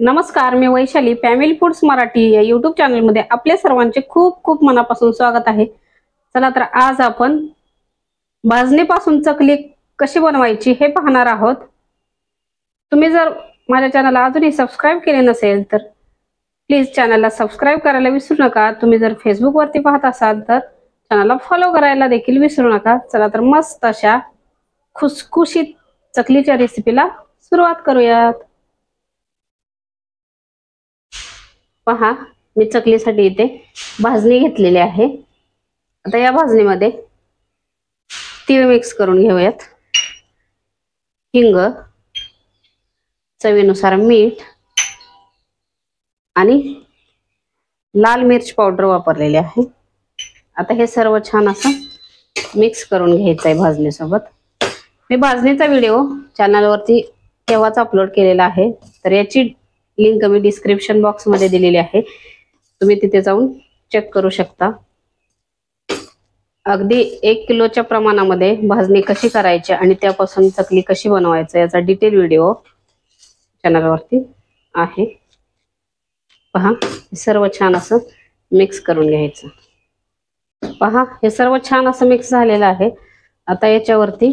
नमस्कार, मी Vaishali family foods Marathi या YouTube चॅनलमध्ये आपल्या सर्वांचे खूप खूप मनापासून स्वागत आहे। चला तर आज आपण भाजणीपासून चकली कशी बनवायची हे पाहणार आहोत। तुम्ही जर माझ्या चॅनलला अजूनही सबस्क्राइब केले नसेल तर प्लीज चॅनलला सबस्क्राइब करायला विसरू नका। तुम्ही जर फेसबुक वरती पाहत असाल तर चॅनलला फॉलो करायला देखील विसरू नका। चला तर मस्त अशा खुसखुशीत चकलीच्या रेसिपीला सुरुवात करूयात। पहा, मी चकलीसाठी इथे भाजणी घेतलेली आहे। आता या भाजणीमध्ये तीळ मिक्स करून घेऊयात, हिंग, चवीनुसार मीठ आणि लाल मिर्च पावडर वापरलेली आहे। आता हे सर्व छान असं मिक्स करून घ्यायचं आहे भाजणीसोबत। मी भाजणीचा व्हिडिओ चॅनलवरती तेव्हाच अपलोड केलेला आहे, तर याची लिंक मी डिस्क्रिप्शन बॉक्स मध्ये दिलेली आहे, तुम्ही तिथे जाऊन चेक करू शकता। अगदी 1 किलोच्या प्रमाणामध्ये भाजणी कशी करायची आणि त्यापासून चकली कशी बनवायची याचा डिटेल व्हिडिओ चॅनलवरती आहे। पहा, सर्व छान असं मिक्स करून घ्यायचं। पहा, हे सर्व छान असं मिक्स झालेलं आहे। आता याच्यावरती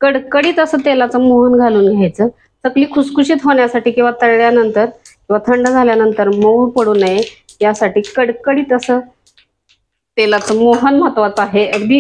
कडकडीत असं तेलाचं मोहन घालून घ्यायचं। चकली खुसखुशीत होण्यासाठी किंवा तळल्यानंतर किंवा थंड झाल्यानंतर मऊ पडू नये यासाठी कडकडीत असं तेलाचं मोहन महत्वाचं आहे। अगदी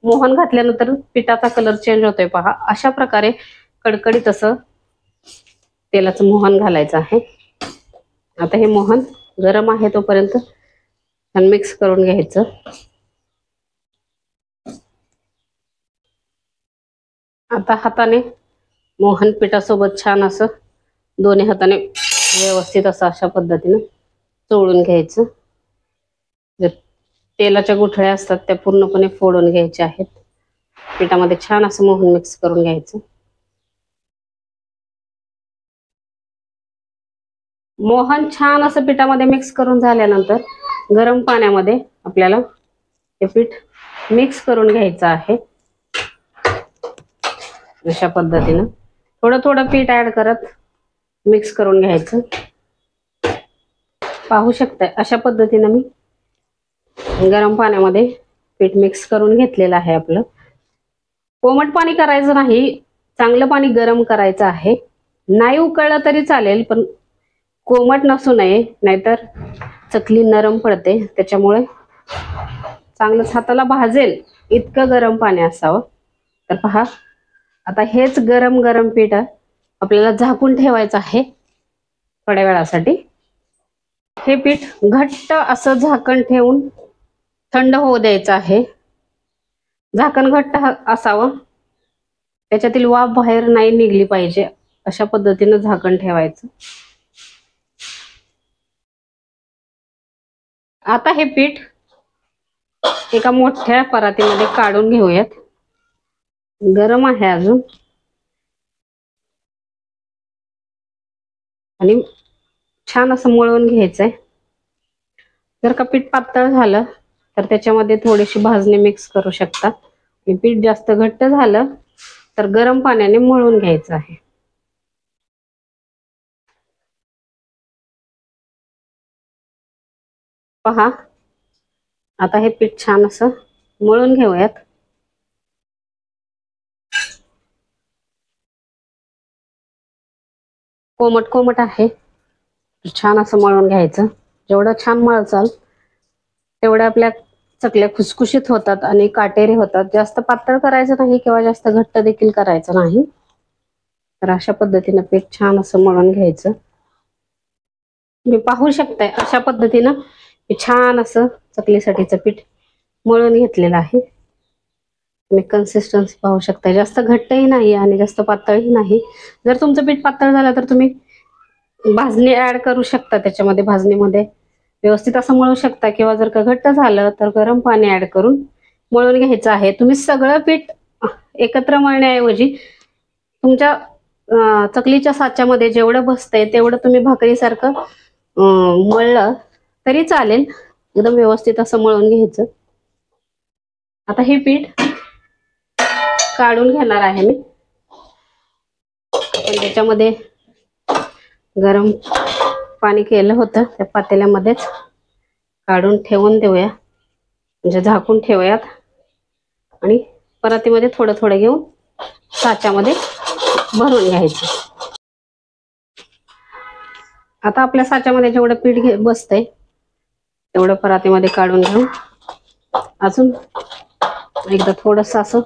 मोहन घातल्यानंतर पिठाचा कलर चेंज होतोय। पहा, अशा प्रकारे कडकडीत असं तेलाचं मोहन घालायचं आहे। आता हे मोहन गरम आहे तोपर्यंत छान मिक्स करून घ्यायचं। आता हाताने मोहन पिठासोबत छान असं दोन्ही हाताने व्यवस्थित असं अशा पद्धतीने चोळून घ्यायचं। जे तेलाच्या गुठळ्या असतात त्या पूर्णपणे फोडून घ्यायच्या आहेत। पिठामध्ये छान असं मोहन मिक्स करून घ्यायचं। मोहन छान असं पिठामध्ये मिक्स करून झाल्यानंतर गरम पाण्यामध्ये आपल्याला हे पीठ मिक्स करून घ्यायचं आहे। अशा पद्धतीने थोडं थोडं पीठ ऍड करत मिक्स करून घ्यायचं। पाहू शकता, अशा पद्धतीने मी गरम पाण्यामध्ये पीठ मिक्स करून घेतलेलं आहे। आपलं कोमट पाणी करायचं नाही, चांगलं पाणी गरम करायचं आहे। नाही उकळलं तरी चालेल, पण कोमट नसू नये, नाहीतर चकली नरम पडते। त्याच्यामुळे चांगलंच हाताला भाजेल इतकं गरम पाणी असावं। तर पहा, आता हेच गरम गरम पीठ आपल्याला झाकून ठेवायचं आहे थोड्या वेळासाठी। हे पीठ घट्ट असं झाकण ठेवून थंड होऊ द्यायचं आहे। झाकण घट्ट असावं, त्याच्यातील वाफ बाहेर नाही निघली पाहिजे, अशा पद्धतीने झाकण ठेवायचं। आता हे पीठ एका मोठ्या परातीमध्ये काढून घेऊयात। गरम आहे अजून, आणि छान असं मळून घ्यायचंय। जर का पीठ पातळ झालं तर त्याच्यामध्ये थोडीशी भाजणी मिक्स करू शकता, आणि पीठ जास्त घट्ट झालं तर गरम पाण्याने मळून घ्यायचं आहे। पहा, आता हे पीठ छान असं मळून घेऊयात। कोमट कोमट आहे, छान असं मळून घ्यायचं। जेवढं छान मळचाल तेवढ्या आपल्या चकल्या खुसखुशीत होतात आणि काटेरी होतात। जास्त पातळ करायचं नाही किंवा जास्त घट्ट देखील करायचं नाही। तर अशा पद्धतीने पीठ छान असं मळून घ्यायचं। तुम्ही पाहू शकताय, अशा पद्धतीनं मी छान असं चकलीसाठीचं पीठ मळून घेतलेलं आहे। तुम्ही कन्सिस्टन्सी पाहू शकता, जास्त घट्टही नाही आणि जास्त पातळही नाही। जर तुमचं पीठ पातळ झालं तर तुम्ही भाजणी ऍड करू शकता, त्याच्यामध्ये भाजणीमध्ये व्यवस्थित असं मळू शकता, किंवा जर का घट्ट झालं तर गरम पाणी ऍड करून मळून घ्यायचं आहे। तुम्ही सगळं पीठ एकत्र मळण्याऐवजी तुमच्या चकलीच्या साच्यामध्ये जेवढं बसतंय तेवढं तुम्ही भाकरीसारखं मळलं तरी चालेल। एकदम व्यवस्थित असं मळून घ्यायचं। आता हे पीठ काढून घेणार आहे मी। आपण त्याच्यामध्ये गरम पाणी केलं होतं त्या पातेल्यामध्येच काढून ठेवून देऊया, म्हणजे झाकून ठेवूयात आणि परातीमध्ये थोडं थोडं घेऊन साच्यामध्ये भरून घ्यायचं. आता आपल्या साच्यामध्ये जेवढं पीठ बसतंय तेवढं परातीमध्ये काढून घेऊन अजून एकदा थोडंसं असं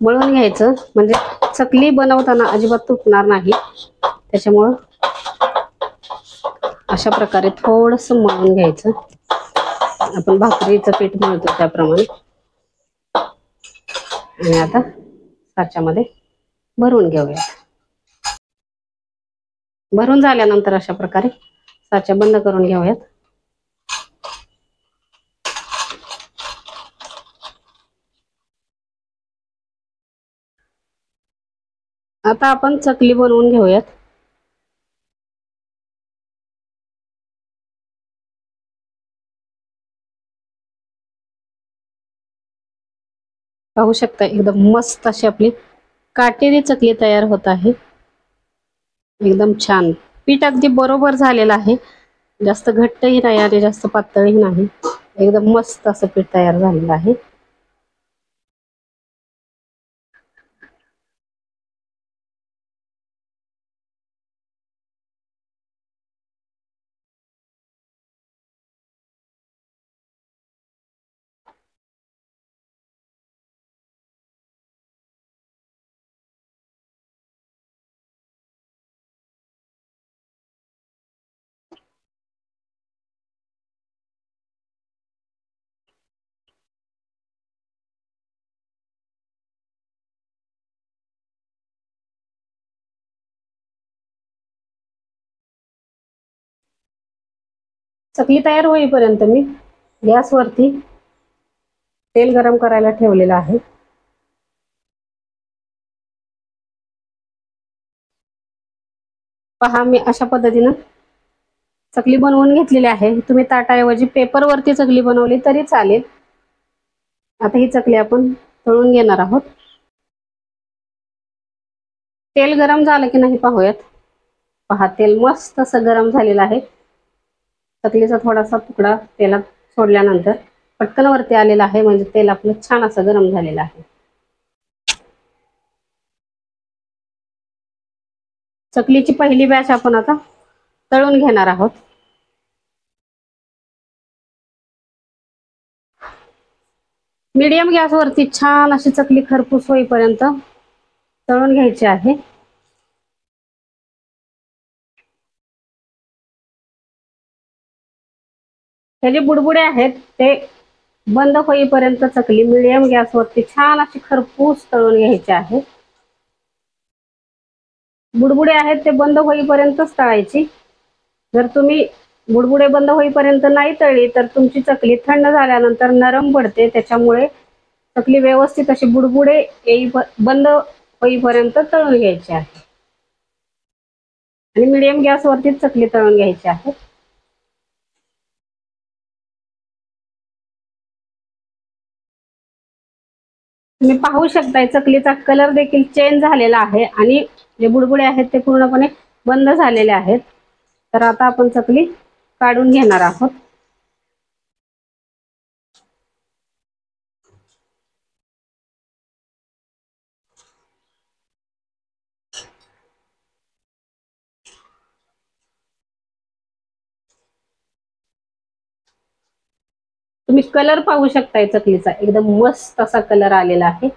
मळून घ्यायचं, म्हणजे चकली बनवताना अजिबात तुटणार नाही. त्याच्यामुळं अशा प्रकारे थोडंसं मळून घ्यायचं, आपण भाकरीचं पीठ मळतो त्याप्रमाणे. आणि आता साच्यामध्ये भरून घेऊया. भरून झाल्यानंतर अशा प्रकारे साचा बंद करून घेऊयात. आता आपण चकली बनवून घेऊयात. पाहू शकता एकदम मस्त अशी आपली काटेरी चकली तयार होत आहे. एकदम छान पीठ अगदी बरोबर झालेलं आहे, जास्त घट्टही नाही आणि जास्त पातळही नाही, एकदम मस्त असं पीठ तयार झालेलं आहे. चकली तयार होईपर्यंत मी गॅसवरती तेल गरम करायला ठेवलेलं आहे. पहा, मी अशा पद्धतीनं चकली बनवून घेतलेली आहे. तुम्ही ताटाऐवजी पेपरवरती चकली बनवली तरी चालेल. आता ही चकली आपण तळून घेणार आहोत. तेल गरम झालं की नाही पाहूयात. पहा, तेल मस्त असं गरम झालेलं आहे. चकलीचा थोडासा तुकडा तेलात सोडल्यानंतर पटकन वरती आलेला आहे, म्हणजे तेल आपलं छान असं गरम झालेलं आहे. चकलीची पहिली बॅच आपण आता तळून घेणार आहोत. मीडियम गॅसवरती छान अशी चकली खरपूस होईपर्यंत तळून घ्यायची आहे. हे जे बुडबुडे आहेत ते बंद होईपर्यंत चकली मीडियम गॅसवरती छान अशी खरपूस तळून घ्यायची आहे. बुडबुडे आहेत ते बंद होईपर्यंतच तळायची. जर तुम्ही बुडबुडे बंद होईपर्यंत नाही तळली तर तुमची चकली थंड झाल्यानंतर नरम पडते. त्याच्यामुळे चकली व्यवस्थित अशी बुडबुडे बंद होईपर्यंत तळून घ्यायची आहे आणि मीडियम गॅसवरती चकली तळून घ्यायची आहे. तुम्ही पाहू शकताय चकलीचा कलर देखील चेंज झालेला आहे आणि जे बुडबुडे आहेत ते पूर्णपणे बंद झालेले आहेत. तर आता आपण चकली काढून घेणार आहोत. तुम्ही कलर पाहू शकताय चकलीचा एकदम मस्त असा कलर आलेला आहे.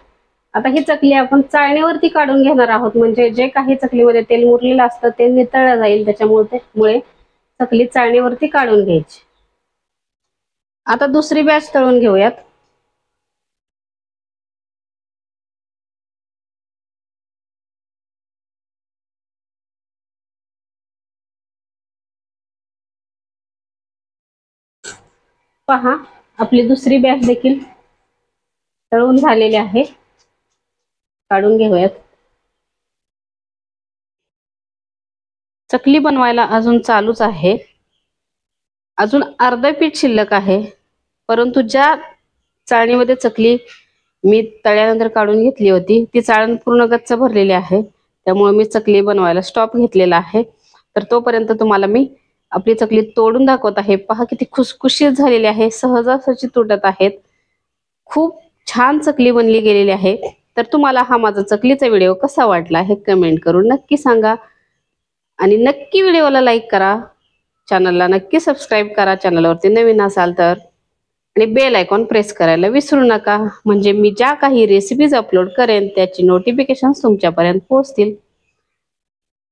आता ही चकली आपण चाळणीवरती काढून घेणार आहोत, म्हणजे जे काही चकलीमध्ये तेल मुरलेलं असतं ते नितळलं जाईल. त्याच्यामुळे चकली चाळणीवरती काढून घ्यायची. आता दुसरी बॅच तळून घेऊयात. पहा, आपली दुसरी बॅच देखील तळून झालेली आहे. काढून घेऊयात. चकली बनवायला अजून चालूच आहे. अजून अर्ध पीठ शिल्लक आहे, परंतु ज्या चाळणीमध्ये चकली मी तळ्यानंतर काढून घेतली होती ती चाळण पूर्ण गच्च भरलेली आहे. त्यामुळे मी चकली बनवायला स्टॉप घेतलेला आहे. तर तोपर्यंत तुम्हाला मी आपली चकली तोडून दाखवत आहे, पहा किती खुसखुशीत झालेली आहे, सहजासहजी तुटत आहेत. खूप छान चकली बनली गेलेली आहे. तर तुम्हाला हा माझा चकलीचा व्हिडिओ कसा वाटला हे कमेंट करून नक्की सांगा आणि नक्की व्हिडिओला लाईक करा, चॅनलला नक्की सबस्क्राईब करा चॅनलवरती नवीन असाल तर, आणि बेल आयकॉन प्रेस करायला विसरू नका, म्हणजे मी ज्या काही रेसिपीज अपलोड करेन त्याची नोटिफिकेशन्स तुमच्यापर्यंत पोहोचतील.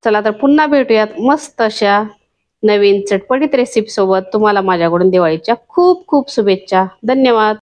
चला तर पुन्हा भेटूयात मस्त अशा नवीन चटपटीत रेसिपी सोबत. तुम्हाला माझ्याकडून दिवाळीच्या खूप खूप शुभेच्छा. धन्यवाद.